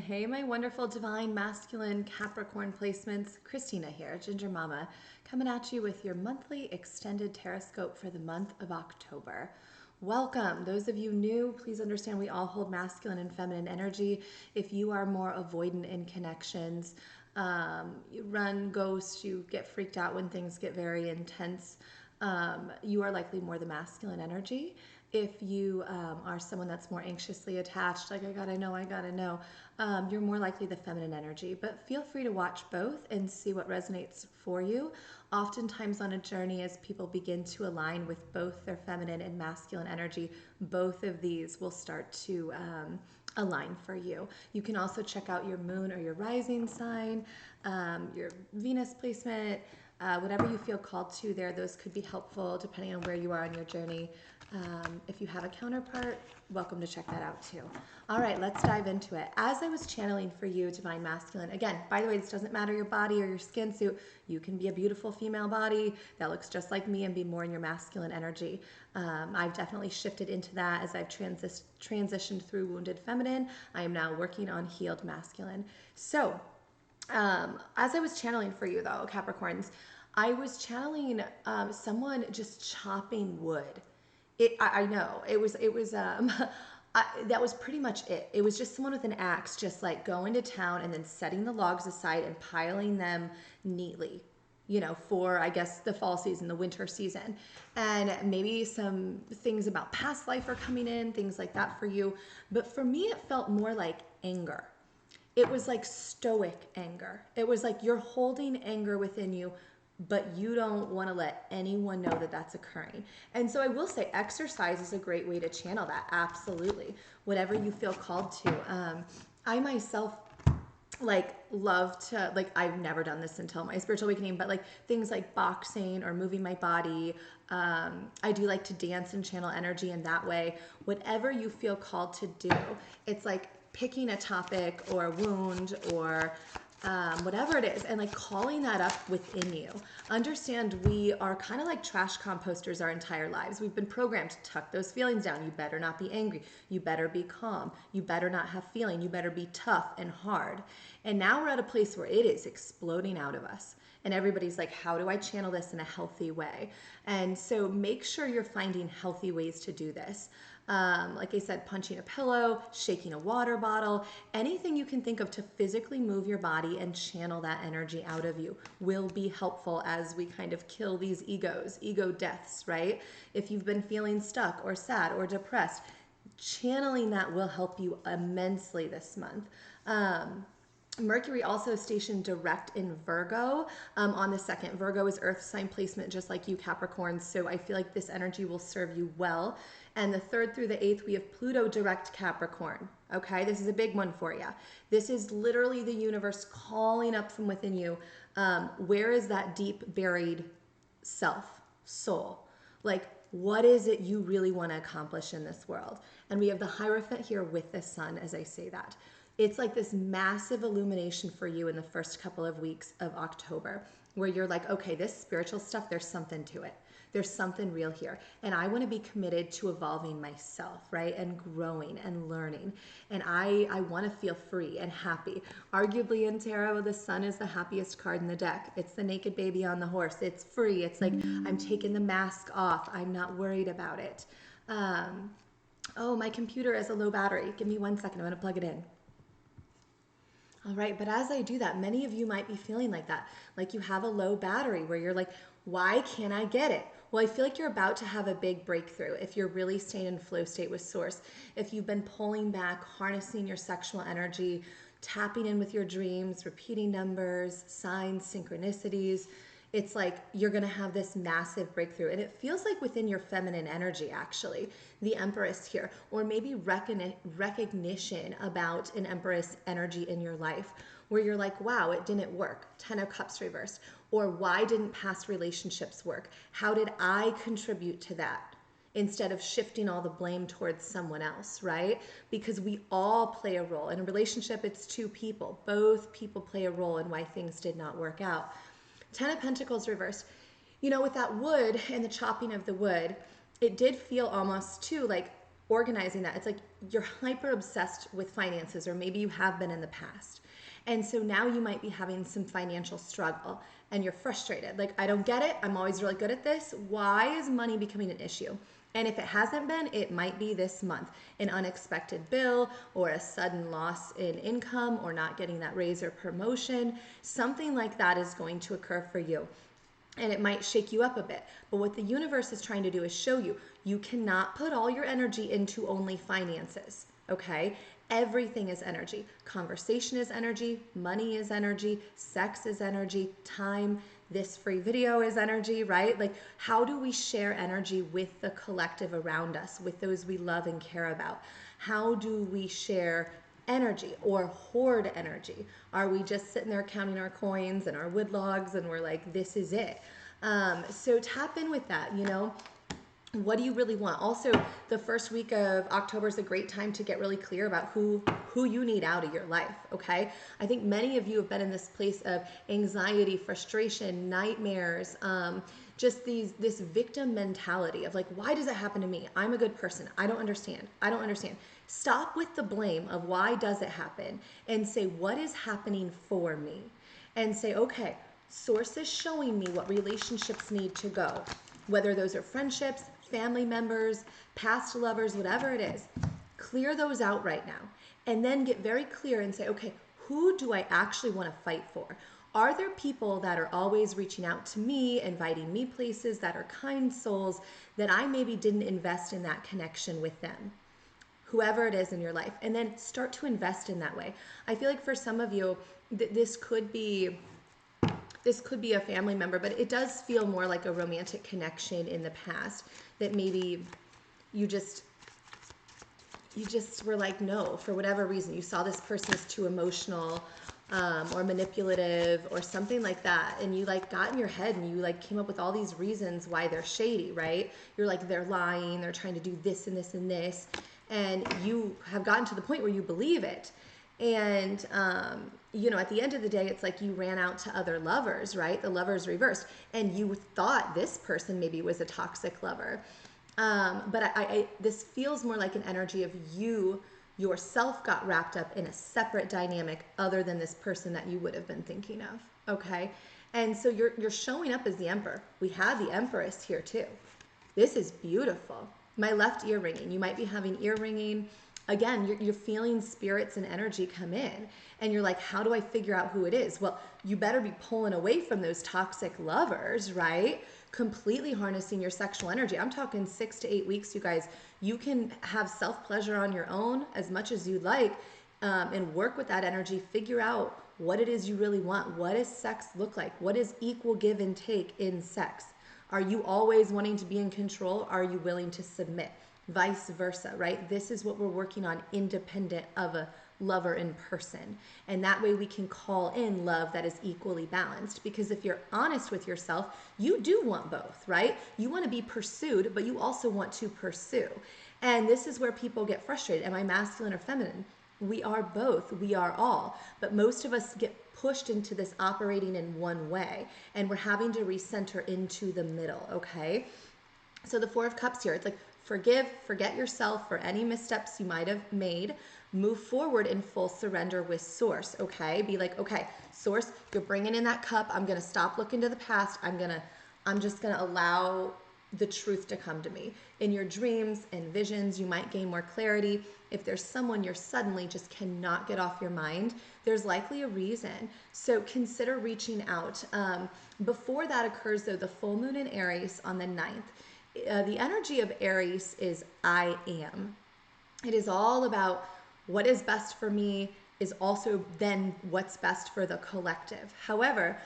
Hey, my wonderful divine masculine Capricorn placements. Christina here, Ginger Mama, coming at you with your monthly extended Tarotscope for the month of October. Welcome. Those of you new, please understand we all hold masculine and feminine energy. If you are more avoidant in connections, you run ghost, you get freaked out when things get very intense, you are likely more the masculine energy. If you are someone that's more anxiously attached, like I gotta know, you're more likely the feminine energy. But feel free to watch both and see what resonates for you. Oftentimes on a journey, as people begin to align with both their feminine and masculine energy, both of these will start to align for you. You can also check out your moon or your rising sign, your Venus placement, whatever you feel called to there. Those could be helpful depending on where you are on your journey. If you have a counterpart, welcome to check that out too. All right, let's dive into it. As I was channeling for you, Divine Masculine, again, by the way, this doesn't matter your body or your skin suit. You can be a beautiful female body that looks just like me and be more in your masculine energy. I've definitely shifted into that as I've transitioned through Wounded Feminine. I am now working on Healed Masculine. So, as I was channeling for you though, Capricorns, I was channeling someone just chopping wood. I know that was pretty much it. It was just someone with an axe, just like going to town and then setting the logs aside and piling them neatly, for I guess the fall season, the winter season. And maybe some things about past life are coming in, things like that for you. But for me, it felt more like anger. It was like stoic anger. It was like you're holding anger within you, but you don't want to let anyone know that that's occurring. And so I will say exercise is a great way to channel that. Absolutely. Whatever you feel called to. I myself love to, I've never done this until my spiritual awakening, but things like boxing or moving my body. I do like to dance and channel energy in that way. Whatever you feel called to do, it's like picking a topic or a wound or whatever it is, and calling that up within you. Understand we are kind of like trash composters our entire lives. We've been programmed to tuck those feelings down. You better not be angry. You better be calm. You better not have feeling. You better be tough and hard. And now we're at a place where it is exploding out of us. And everybody's like, how do I channel this in a healthy way? And so make sure you're finding healthy ways to do this. Like I said, punching a pillow, shaking a water bottle, anything you can think of to physically move your body and channel that energy out of you will be helpful as we kind of kill these ego deaths, right? If you've been feeling stuck or sad or depressed, channeling that will help you immensely this month. Mercury also stationed direct in Virgo on the 2nd. Virgo is earth sign placement, just like you Capricorn. So I feel like this energy will serve you well. And the 3rd through the 8th, we have Pluto direct Capricorn. Okay, this is a big one for you. This is literally the universe calling up from within you. Where is that deep buried self, soul? What is it you really want to accomplish in this world? And we have the Hierophant here with the sun as I say that. It's like this massive illumination for you in the first couple of weeks of October where you're like, okay, this spiritual stuff, there's something to it. There's something real here. And I want to be committed to evolving myself, right? And growing and learning. And I want to feel free and happy. Arguably in tarot, the sun is the happiest card in the deck. It's the naked baby on the horse. It's free. It's like I'm taking the mask off. I'm not worried about it. Oh, my computer has a low battery. Give me 1 second. I'm going to plug it in. All right, but as I do that, many of you might be feeling like that. Like you have a low battery where you're like, why can't I get it? Well, I feel like you're about to have a big breakthrough if you're really staying in flow state with source. If you've been pulling back, harnessing your sexual energy, tapping in with your dreams, repeating numbers, signs, synchronicities, it's like you're going to have this massive breakthrough. And it feels like within your feminine energy, actually, the Empress here, or maybe recognition about an Empress energy in your life where you're like, wow, it didn't work. 10 of Cups reversed. Or why didn't past relationships work? How did I contribute to that? Instead of shifting all the blame towards someone else, right? Because we all play a role. In a relationship, it's two people. Both people play a role in why things did not work out. 10 of Pentacles reversed. With that wood and the chopping of the wood, it did feel almost too like organizing that. It's like you're hyper obsessed with finances, or maybe you have been in the past. And so now you might be having some financial struggle and you're frustrated. Like, I don't get it. I'm always really good at this. Why is money becoming an issue? And if it hasn't been, it might be this month. An unexpected bill, or a sudden loss in income, or not getting that raise or promotion. Something like that is going to occur for you. And it might shake you up a bit. But what the universe is trying to do is show you, you cannot put all your energy into only finances, okay? Everything is energy. Conversation is energy, money is energy, sex is energy, time, this free video is energy, right? Like, how do we share energy with the collective around us, with those we love and care about? How do we share energy or hoard energy? Are we just sitting there counting our coins and our wood logs and we're like, this is it? So tap in with that, you know. What do you really want? Also, the first week of October is a great time to get really clear about who you need out of your life, okay? I think many of you have been in this place of anxiety, frustration, nightmares, just this victim mentality of like, why does it happen to me? I'm a good person. I don't understand. I don't understand. Stop with the blame of why does it happen and say, what is happening for me? And say, okay, source is showing me what relationships need to go, whether those are friendships, family members, past lovers, whatever it is. Clear those out right now. And then get very clear and say, okay, who do I actually want to fight for? Are there people that are always reaching out to me, inviting me places, that are kind souls, that I maybe didn't invest in that connection with them? Whoever it is in your life. And then start to invest in that way. I feel like for some of you, this could be a family member, but it does feel more like a romantic connection in the past that maybe you just were like, no, for whatever reason. You saw this person as too emotional, or manipulative or something like that. And you like got in your head and you like came up with all these reasons why they're shady, right? You're like, they're lying, they're trying to do this and this and this. And you have gotten to the point where you believe it. And, you know, at the end of the day, it's like you ran out to other lovers, right? The lovers reversed. And you thought this person maybe was a toxic lover. But I this feels more like an energy of you yourself got wrapped up in a separate dynamic other than this person that you would have been thinking of, okay? And so you're showing up as the Emperor. We have the Empress here too. This is beautiful. My left ear ringing. You might be having ear ringing. Again, you're feeling spirits and energy come in, and you're like, how do I figure out who it is? Well, you better be pulling away from those toxic lovers, right? Completely harnessing your sexual energy. I'm talking 6 to 8 weeks, you guys. You can have self-pleasure on your own as much as you'd like, and work with that energy. Figure out what it is you really want. What does sex look like? What is equal give and take in sex? Are you always wanting to be in control? Are you willing to submit? Vice versa, right? This is what we're working on, independent of a lover in person. And that way we can call in love that is equally balanced. Because if you're honest with yourself, you do want both, right? You want to be pursued, but you also want to pursue. And this is where people get frustrated. Am I masculine or feminine? We are both. We are all. But most of us get pushed into this operating in one way. And we're having to recenter into the middle, okay? So the Four of Cups here, it's like, forgive, forget yourself for any missteps you might have made. Move forward in full surrender with Source, okay? Be like, okay, Source, you're bringing in that cup. I'm going to stop looking to the past. I'm just going to allow the truth to come to me. In your dreams and visions, you might gain more clarity. If there's someone you're suddenly just cannot get off your mind, there's likely a reason. So consider reaching out. Before that occurs, though, the full moon in Aries on the 9th. The energy of Aries is I am. It is all about what is best for me is also then what's best for the collective. However,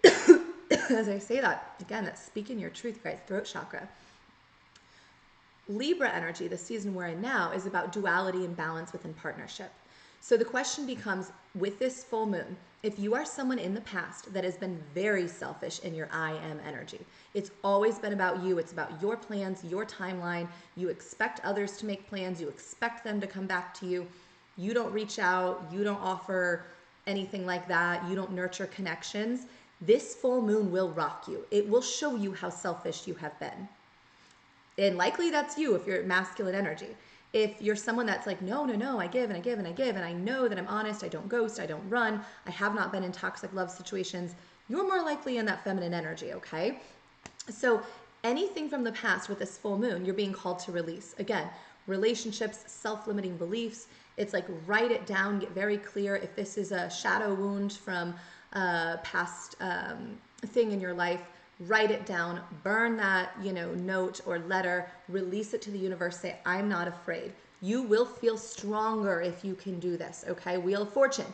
as I say that, again, that's speaking your truth, guys, throat chakra. Libra energy, the season we're in now, is about duality and balance within partnership. So the question becomes, with this full moon, if you are someone in the past that has been very selfish in your I am energy, it's always been about you, it's about your plans, your timeline, you expect others to make plans, you expect them to come back to you, you don't reach out, you don't offer anything like that, you don't nurture connections, this full moon will rock you. It will show you how selfish you have been. And likely that's you if you're masculine energy. If you're someone that's like, no, no, no, I give and I give and I give, and I know that I'm honest, I don't ghost, I don't run, I have not been in toxic love situations, you're more likely in that feminine energy, okay? So anything from the past with this full moon, you're being called to release. Again, relationships, self-limiting beliefs. It's like write it down, get very clear. If this is a shadow wound from a past thing in your life, write it down, burn that, note or letter, release it to the universe, say, I'm not afraid. You will feel stronger if you can do this, okay? Wheel of Fortune.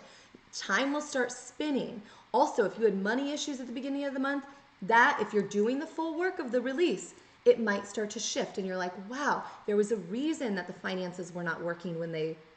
Time will start spinning. Also, if you had money issues at the beginning of the month, that if you're doing the full work of the release, it might start to shift and you're like, wow, there was a reason that the finances were not working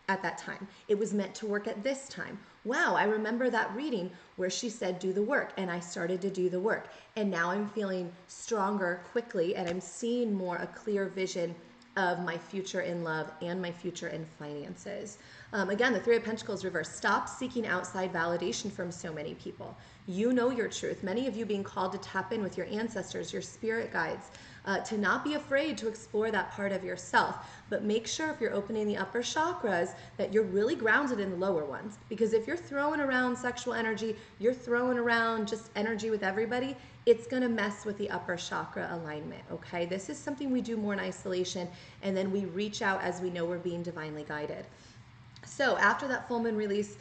at that time. It was meant to work at this time. Wow, I remember that reading where she said do the work, and I started to do the work. And now I'm feeling stronger quickly, and I'm seeing more a clear vision of my future in love and my future in finances. Again, the Three of Pentacles reverse. Stop seeking outside validation from so many people. You know your truth. Many of you being called to tap in with your ancestors, your spirit guides, to not be afraid to explore that part of yourself. But make sure if you're opening the upper chakras that you're really grounded in the lower ones. Because if you're throwing around sexual energy, you're throwing around just energy with everybody, it's going to mess with the upper chakra alignment, okay? This is something we do more in isolation, and then we reach out as we know we're being divinely guided. So after that full moon release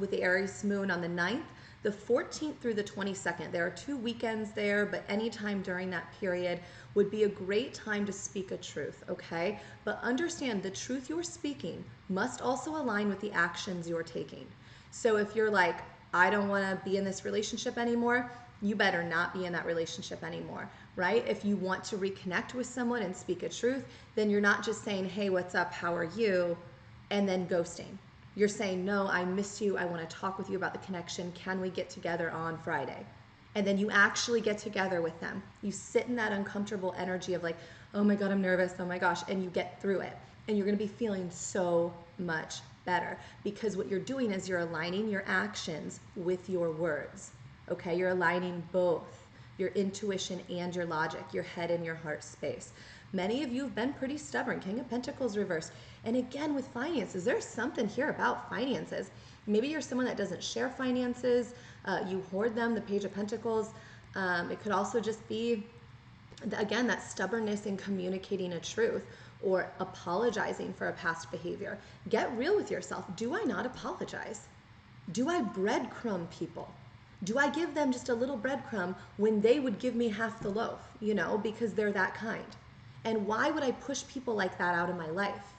with the Aries moon on the 9th, the 14th through the 22nd, there are 2 weekends there, but anytime during that period would be a great time to speak a truth, okay? But understand the truth you're speaking must also align with the actions you're taking. So if you're like, I don't want to be in this relationship anymore, you better not be in that relationship anymore, right? If you want to reconnect with someone and speak a truth, then you're not just saying, hey, what's up, how are you? And then ghosting. You're saying, no, I miss you. I want to talk with you about the connection. Can we get together on Friday? And then you actually get together with them. You sit in that uncomfortable energy of like, oh my God, I'm nervous. Oh my gosh. And you get through it. And you're going to be feeling so much better because what you're doing is you're aligning your actions with your words. Okay. You're aligning both your intuition and your logic, your head and your heart space. Many of you have been pretty stubborn. King of Pentacles reversed. And again, with finances, there's something here about finances. Maybe you're someone that doesn't share finances. You hoard them, the Page of Pentacles. It could also just be, again, that stubbornness in communicating a truth or apologizing for a past behavior. Get real with yourself. Do I not apologize? Do I breadcrumb people? Do I give them just a little breadcrumb when they would give me half the loaf, because they're that kind? And why would I push people like that out of my life?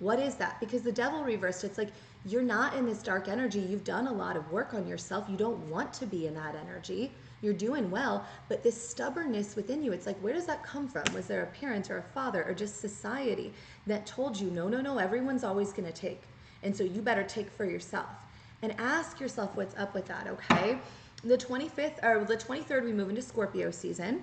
What is that? Because the devil reversed, it's like you're not in this dark energy. You've done a lot of work on yourself. You don't want to be in that energy. You're doing well, but this stubbornness within you, it's like, where does that come from? Was there a parent or a father or just society that told you, no, no, no, everyone's always going to take. And so you better take for yourself. And ask yourself what's up with that, okay? The 25th or the 23rd, we move into Scorpio season,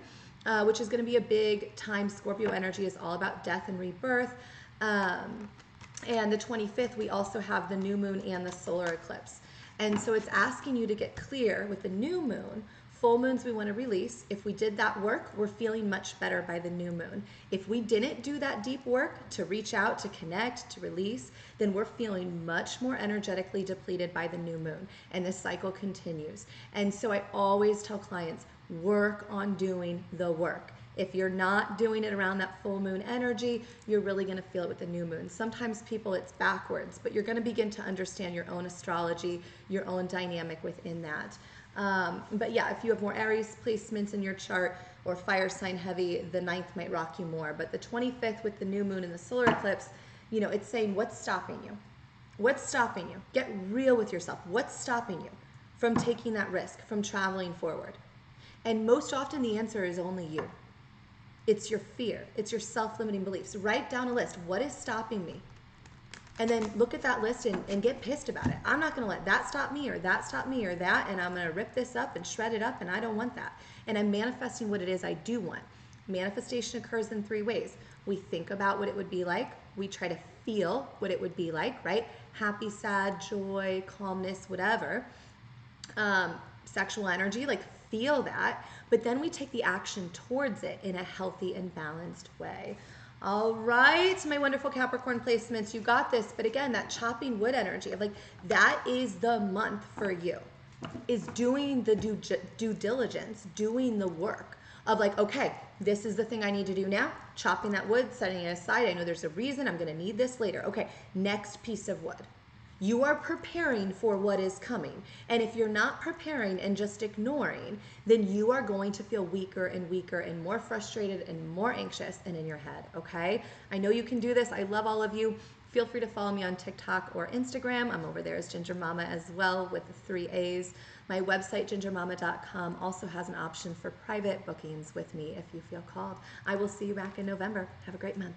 which is going to be a big time. Scorpio energy is all about death and rebirth. And the 25th, we also have the new moon and the solar eclipse. And so it's asking you to get clear with the new moon. Full moons we want to release. If we did that work, we're feeling much better by the new moon. If we didn't do that deep work to reach out, to connect, to release, then we're feeling much more energetically depleted by the new moon. And this cycle continues. And so I always tell clients, work on doing the work. If you're not doing it around that full moon energy, you're really going to feel it with the new moon. Sometimes people, it's backwards, but you're going to begin to understand your own astrology, your own dynamic within that. But yeah, if you have more Aries placements in your chart or fire sign heavy, the 9th might rock you more. But the 25th with the new moon and the solar eclipse, it's saying, what's stopping you? What's stopping you? Get real with yourself. What's stopping you from taking that risk, from traveling forward? And most often the answer is only you. It's your fear. It's your self-limiting beliefs. Write down a list. What is stopping me? And then look at that list and get pissed about it. I'm not going to let that stop me or that stop me or that, and I'm going to rip this up and shred it up, and I don't want that. And I'm manifesting what it is I do want. Manifestation occurs in 3 ways. We think about what it would be like. We try to feel what it would be like, right? Happy, sad, joy, calmness, whatever. Sexual energy, like feel that. But then we take the action towards it in a healthy and balanced way. All right, my wonderful Capricorn placements, you got this. But again, that chopping wood energy of like, that is the month for you, is doing the due diligence, doing the work of like, okay, this is the thing I need to do now, chopping that wood, setting it aside. I know there's a reason I'm going to need this later. Okay, next piece of wood. You are preparing for what is coming. And if you're not preparing and just ignoring, then you are going to feel weaker and weaker and more frustrated and more anxious and in your head, okay? I know you can do this. I love all of you. Feel free to follow me on TikTok or Instagram. I'm over there as Ginger Mama as well with the 3 A's. My website, gingermama.com, also has an option for private bookings with me if you feel called. I will see you back in November. Have a great month.